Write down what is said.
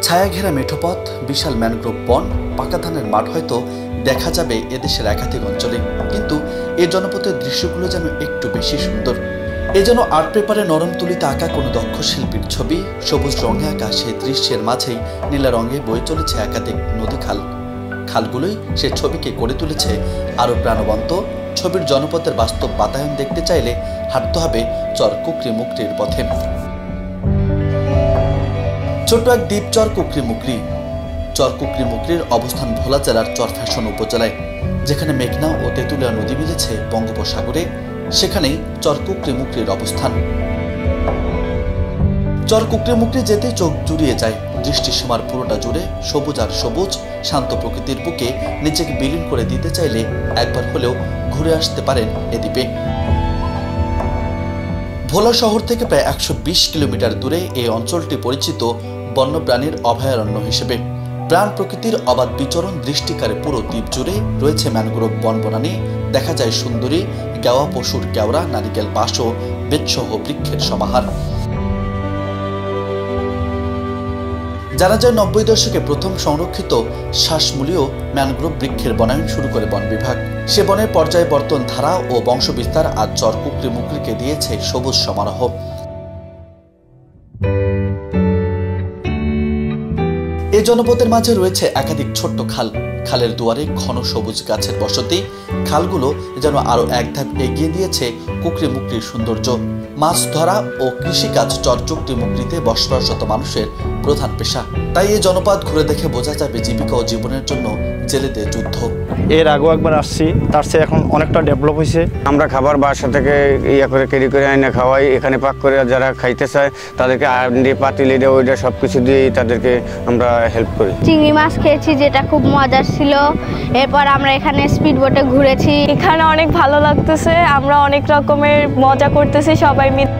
ছায়া ঘেরা মেঠোপথ, বিশাল ম্যানগ্রোভ বন, পাকা ধানের মাঠ হয়তো দেখা যাবে এদেশের একাধিক অঞ্চলে, কিন্তু এই জনপথের দৃশ্যগুলো যেন একটু বেশি সুন্দর। এ যেন আর্ট পেপারে নরম তুলিতে আঁকা কোনো দক্ষ শিল্পীর ছবি। সবুজ রঙে আঁকা সে দৃশ্যের মাঝেই নীলা রঙে বয়ে চলেছে একাধিক নদী খাল। খালগুলোই সে ছবিকে করে তুলেছে আরও প্রাণবন্ত। ছবির জনপথের বাস্তব বাতায়ন দেখতে চাইলে হাঁটতে হবে চর কুকরি মুকরির পথে। ছোট্ট এক দ্বীপ চর কুকরি মুকরি। চর কুকরি মুকরির অবস্থান ভোলা জেলার চরফ্যাশন উপজেলায়, যেখানে মেঘনা ও তেঁতুলিয়া নদী মিলেছে বঙ্গোপসাগরে, সেখানেই চর কুকরি মুকরির অবস্থান। চর কুকরি মুকরি যেতে চোখ জুড়িয়ে যায়। দৃষ্টিসীমার পুরোটা জুড়ে সবুজ আর সবুজ। শান্ত প্রকৃতির বুকে নিজেকে বিলীন করে দিতে চাইলে একবার হলেও ঘুরে আসতে পারেন এ দ্বীপে। ভোলা শহর থেকে প্রায় 120 কিলোমিটার দূরে এই অঞ্চলটি পরিচিত বন্যপ্রাণীর অভয়ারণ্য হিসেবে। প্রাণ প্রকৃতির অবাধ বিচরণ দৃষ্টিকারে পুরো দ্বীপ জুড়ে রয়েছে ম্যানগ্রোভ বনবনানী। দেখা যায় সুন্দরী গেওয়া পশুর কেওড়া, নারিকেল বাঁশ ও বেতসহ বৃক্ষের সমাহার। জানা যায় 90 দশকে প্রথম সংরক্ষিত শ্বাসমূলীয় ম্যানগ্রোভ বৃক্ষের বনায়ন শুরু করে বন বিভাগ। সে বনের পর্যায়বর্তন ধারা ও বংশবিস্তার আজ চর কুকরি মুকরিকে দিয়েছে সবুজ সমারোহ। এই জনপদের মাঝে রয়েছে একাধিক ছোট্ট খাল। খালের দুয়ারে ঘন সবুজ গাছের বসতি। খালগুলো যেন আরো এক ধাপ এগিয়ে দিয়েছে কুকরি মুকরির সৌন্দর্য। মাছ ধরা ও কৃষিকাজ চর কুকরি মুকরিতে বসবাসরত মানুষের প্রধান পেশা। তাই এই জনপদ ঘুরে দেখে বোঝা যাবে জীবিকা ও জীবনের জন্য জেলেদের যুদ্ধ। এর আগেও একবার আসছি, তার চেয়ে এখন অনেকটা ডেভেলপ হয়েছে। আমরা খাবার বাসা থেকে ইয়া করে ক্যারি করে আইনা খাওয়াই। এখানে পাক করে যারা খাইতে চায় তাদেরকে দিয়ে পাতিলে দিয়ে ওইটা সব কিছু দিয়ে তাদেরকে আমরা হেল্প করি। চিংড়ি মাছ খেয়েছি, যেটা খুব মজার ছিল। এরপর আমরা এখানে স্পিড বোটে ঘুরেছি। এখানে অনেক ভালো লাগতেছে, আমরা অনেক রকমের মজা করতেছি সবাই মিলে।